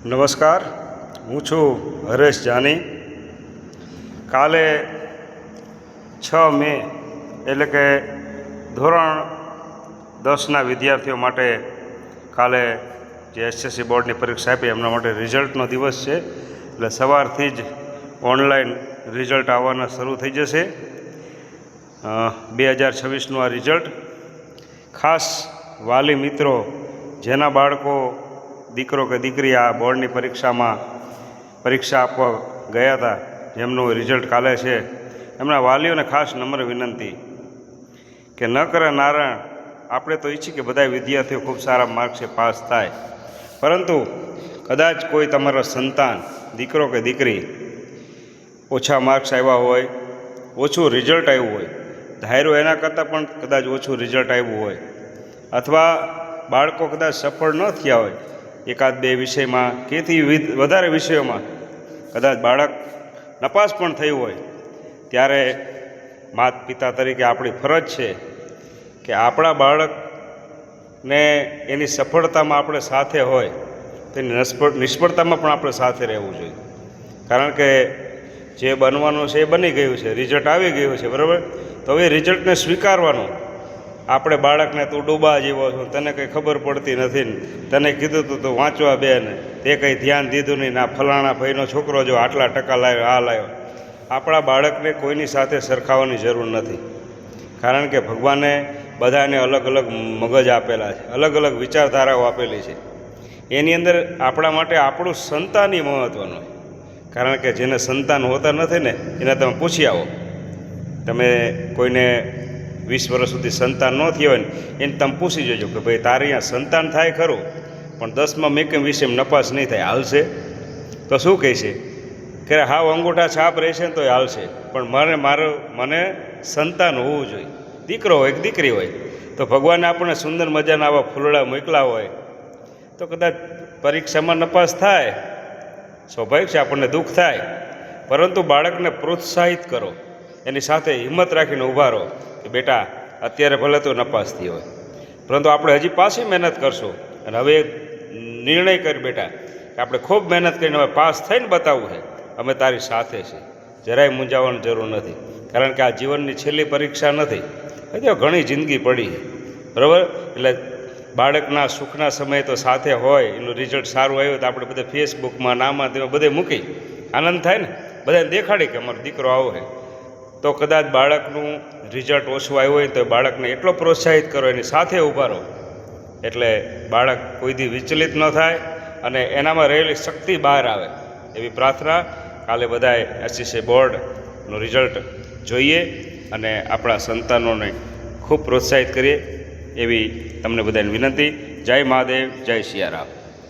નમસ્કાર, હું છું હરેશ જાની. કાલે 6 મે એટલે કે ધોરણ 10ના વિદ્યાર્થીઓ માટે કાલે જે એસએસસી બોર્ડની પરીક્ષા આપી એમના માટે રિઝલ્ટનો દિવસ છે. એટલે સવારથી જ ઓનલાઈન રિઝલ્ટ આવવાના શરૂ થઈ જશે. 2026નું આ રિઝલ્ટ ખાસ વાલી મિત્રો જેના બાળકો દીકરો કે દીકરી આ બોર્ડની પરીક્ષા આપવા ગયા હતા, જેમનું રિઝલ્ટ કાલે છે, એમના વાલીઓને ખાસ નમ્ર વિનંતી કે ન કરે નારાયણ. આપણે તો ઈચ્છીએ કે બધા વિદ્યાર્થીઓ ખૂબ સારા માર્ક્સે પાસ થાય, પરંતુ કદાચ કોઈ તમારા સંતાન દીકરો કે દીકરી ઓછા માર્ક્સ આવ્યા હોય, ઓછું રિઝલ્ટ આવ્યું હોય, ધાર્યું એના કરતાં પણ કદાચ ઓછું રિઝલ્ટ આવ્યું હોય, અથવા બાળકો કદાચ સફળ ન થયા હોય એકાદ બે વિષયમાં કે એથી વધારે વિષયોમાં કદાચ બાળક નપાસ પણ થયું હોય, ત્યારે માતા પિતા તરીકે આપણી ફરજ છે કે આપણા બાળકને એની સફળતામાં આપણે સાથે હોય, તેની નિષ્ફળતામાં પણ આપણે સાથે રહેવું જોઈએ. કારણ કે જે બનવાનું છે એ બની ગયું છે, રિઝલ્ટ આવી ગયું છે, બરાબર. તો હવે રિઝલ્ટને સ્વીકારવાનું. આપણે બાળકને તું ડૂબા જેવો છો, તને કંઈ ખબર પડતી નથી ને તને કીધું તું વાંચવા બે ને તે કંઈ ધ્યાન દીધું નહીં, ના ફલાણા ભાઈનો છોકરો જો આટલા ટકા લાવ્યો, આ લાવ્યો. આપણા બાળકને કોઈની સાથે સરખાવવાની જરૂર નથી. કારણ કે ભગવાને બધાને અલગ અલગ મગજ આપેલા છે, અલગ અલગ વિચારધારાઓ આપેલી છે. એની અંદર આપણા માટે આપણું સંતાન એ મહત્ત્વનું. કારણ કે જેને સંતાન હોતા નથી ને એને તમે પૂછી આવો, તમે કોઈને 20 વર્ષ સુધી સંતાન ન થયા હોય ને એને તમે પૂછી જોજો કે ભાઈ તારે અહીંયા સંતાન થાય ખરું, પણ 10માં મેકમ વિષયમાં નપાસ નહીં થાય, હાલશે? તો શું કહેશે કે હાવ અંગૂઠા છાપ રહેશે ને તો હાલશે, પણ મને સંતાન હોવું જોઈએ. દીકરો હોય કે દીકરી હોય, તો ભગવાને આપણને સુંદર મજાના આવા ફૂલડા મોકલા હોય તો કદાચ પરીક્ષામાં નપાસ થાય, સ્વાભાવિક છે, આપણને દુઃખ થાય, પરંતુ બાળકને પ્રોત્સાહિત કરો, એની સાથે હિંમત રાખીને ઊભા રહો કે બેટા અત્યારે ભલે તો નપાસ થઈ હોય, પરંતુ આપણે હજી પાછી મહેનત કરશું. અને હવે નિર્ણય કરી બેટા કે આપણે ખૂબ મહેનત કરીને હવે પાસ થઈને બતાવવું છે, અમે તારી સાથે છીએ. જરાય મૂંઝાવવાની જરૂર નથી, કારણ કે આ જીવનની છેલ્લી પરીક્ષા નથી, હજી ઘણી જિંદગી પડી છે, બરાબર. એટલે બાળકના સુખના સમયે તો સાથે હોય, એનું રિઝલ્ટ સારું આવ્યું તો આપણે બધા ફેસબુકમાં નામાં તેમાં બધે મૂકી આનંદ થાય ને, બધાને દેખાડી કે અમારો દીકરો આવો છે. તો કદાચ બાળકનું રિઝલ્ટ ઓછું આવ્યું હોય તો બાળકને એટલો પ્રોત્સાહિત કરો, એની સાથે ઊભા રહો, એટલે બાળક કોઈથી વિચલિત ન થાય અને એનામાં રહેલી શક્તિ બહાર આવે, એવી પ્રાર્થના. કાલે બધાએ એસએસસી બોર્ડનું રિઝલ્ટ જોઈએ અને આપણા સંતાનોને ખૂબ પ્રોત્સાહિત કરીએ, એવી તમને બધાને વિનંતી. જય મહાદેવ, જય સિયારામ.